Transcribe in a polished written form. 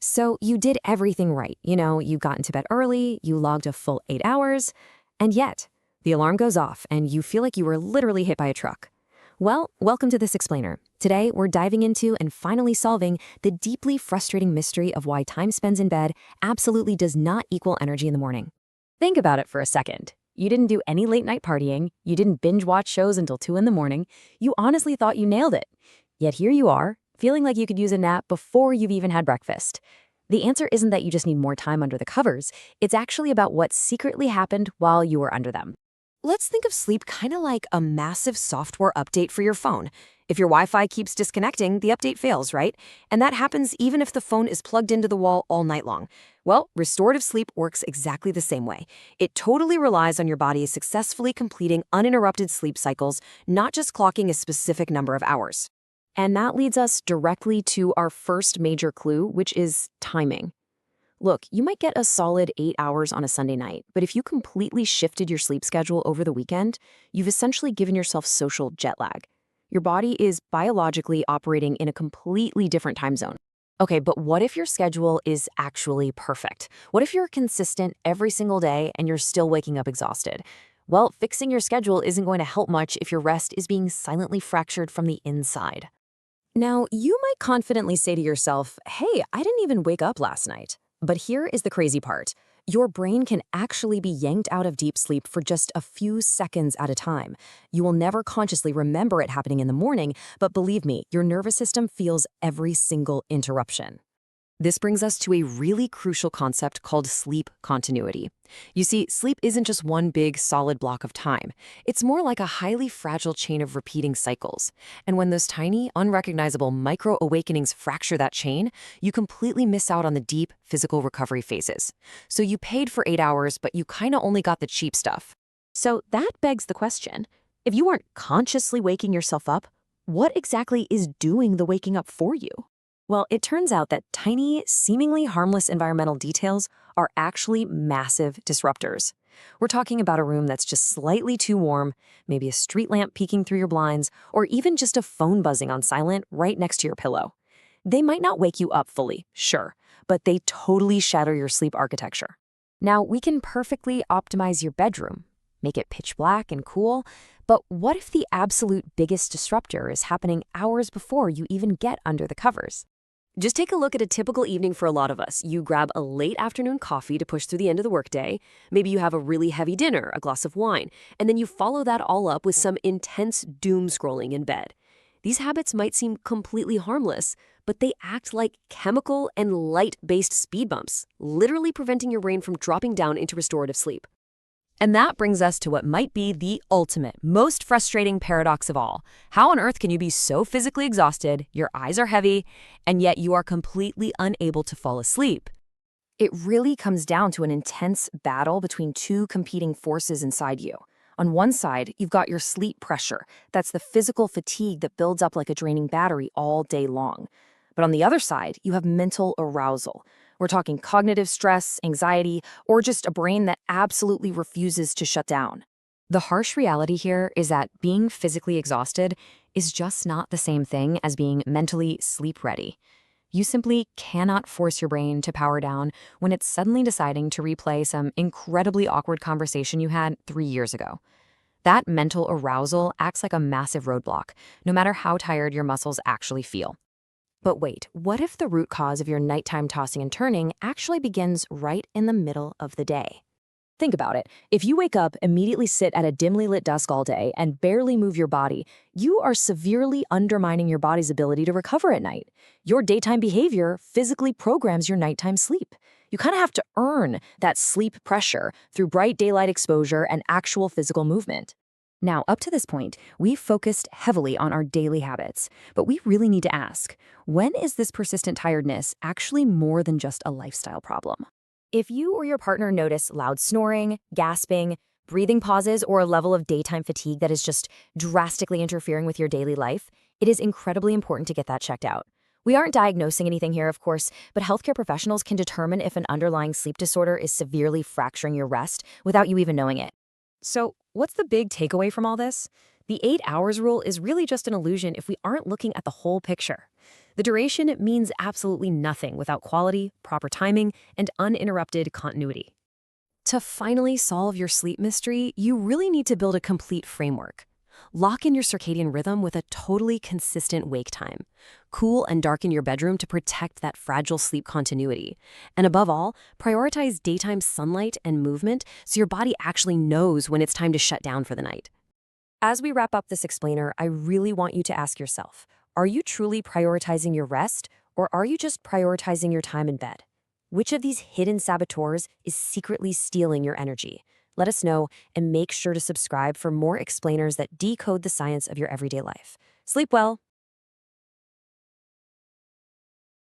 So you did everything right. You got into bed early, you logged a full 8 hours, and yet the alarm goes off and you feel like you were literally hit by a truck. Well, welcome to This Explainer. Today, we're diving into and finally solving the deeply frustrating mystery of why time spent in bed absolutely does not equal energy in the morning. Think about it for a second. You didn't do any late night partying, you didn't binge watch shows until 2 in the morning, you honestly thought you nailed it. Yet here you are, feeling like you could use a nap before you've even had breakfast. The answer isn't that you just need more time under the covers, it's actually about what secretly happened while you were under them. Let's think of sleep kind of like a massive software update for your phone. If your Wi-Fi keeps disconnecting, the update fails, right? And that happens even if the phone is plugged into the wall all night long. Well, restorative sleep works exactly the same way. It totally relies on your body successfully completing uninterrupted sleep cycles, not just clocking a specific number of hours. And that leads us directly to our first major clue, which is timing. Look, you might get a solid 8 hours on a Sunday night, but if you completely shifted your sleep schedule over the weekend, you've essentially given yourself social jet lag. Your body is biologically operating in a completely different time zone. Okay, but what if your schedule is actually perfect? What if you're consistent every single day and you're still waking up exhausted? Well, fixing your schedule isn't going to help much if your rest is being silently fractured from the inside. Now, you might confidently say to yourself, hey, I didn't even wake up last night. But here is the crazy part. Your brain can actually be yanked out of deep sleep for just a few seconds at a time. You will never consciously remember it happening in the morning, but believe me, your nervous system feels every single interruption. This brings us to a really crucial concept called sleep continuity. You see, sleep isn't just one big, solid block of time. It's more like a highly fragile chain of repeating cycles. And when those tiny, unrecognizable micro-awakenings fracture that chain, you completely miss out on the deep, physical recovery phases. So you paid for 8 hours, but you kinda only got the cheap stuff. So that begs the question, if you aren't consciously waking yourself up, what exactly is doing the waking up for you? Well, it turns out that tiny, seemingly harmless environmental details are actually massive disruptors. We're talking about a room that's just slightly too warm, maybe a street lamp peeking through your blinds, or even just a phone buzzing on silent right next to your pillow. They might not wake you up fully, sure, but they totally shatter your sleep architecture. Now, we can perfectly optimize your bedroom, make it pitch black and cool, but what if the absolute biggest disruptor is happening hours before you even get under the covers? Just take a look at a typical evening for a lot of us. You grab a late afternoon coffee to push through the end of the workday. Maybe you have a really heavy dinner, a glass of wine, and then you follow that all up with some intense doom scrolling in bed. These habits might seem completely harmless, but they act like chemical and light-based speed bumps, literally preventing your brain from dropping down into restorative sleep. And that brings us to what might be the ultimate, most frustrating paradox of all. How on earth can you be so physically exhausted, your eyes are heavy, and yet you are completely unable to fall asleep? It really comes down to an intense battle between two competing forces inside you. On one side, you've got your sleep pressure. That's the physical fatigue that builds up like a draining battery all day long. But on the other side, you have mental arousal. We're talking cognitive stress, anxiety, or just a brain that absolutely refuses to shut down. The harsh reality here is that being physically exhausted is just not the same thing as being mentally sleep-ready. You simply cannot force your brain to power down when it's suddenly deciding to replay some incredibly awkward conversation you had 3 years ago. That mental arousal acts like a massive roadblock, no matter how tired your muscles actually feel. But wait, what if the root cause of your nighttime tossing and turning actually begins right in the middle of the day? Think about it. If you wake up, immediately sit at a dimly lit desk all day, and barely move your body, you are severely undermining your body's ability to recover at night. Your daytime behavior physically programs your nighttime sleep. You kind of have to earn that sleep pressure through bright daylight exposure and actual physical movement. Now, up to this point, we've focused heavily on our daily habits, but we really need to ask, when is this persistent tiredness actually more than just a lifestyle problem? If you or your partner notice loud snoring, gasping, breathing pauses, or a level of daytime fatigue that is just drastically interfering with your daily life, it is incredibly important to get that checked out. We aren't diagnosing anything here, of course, but healthcare professionals can determine if an underlying sleep disorder is severely fracturing your rest without you even knowing it. So, what's the big takeaway from all this? The 8 hours rule is really just an illusion if we aren't looking at the whole picture. The duration means absolutely nothing without quality, proper timing, and uninterrupted continuity. To finally solve your sleep mystery, you really need to build a complete framework. Lock in your circadian rhythm with a totally consistent wake time. Cool and darken your bedroom to protect that fragile sleep continuity. And above all, prioritize daytime sunlight and movement so your body actually knows when it's time to shut down for the night. As we wrap up this explainer, I really want you to ask yourself, are you truly prioritizing your rest, or are you just prioritizing your time in bed? Which of these hidden saboteurs is secretly stealing your energy? Let us know, and make sure to subscribe for more explainers that decode the science of your everyday life. Sleep well.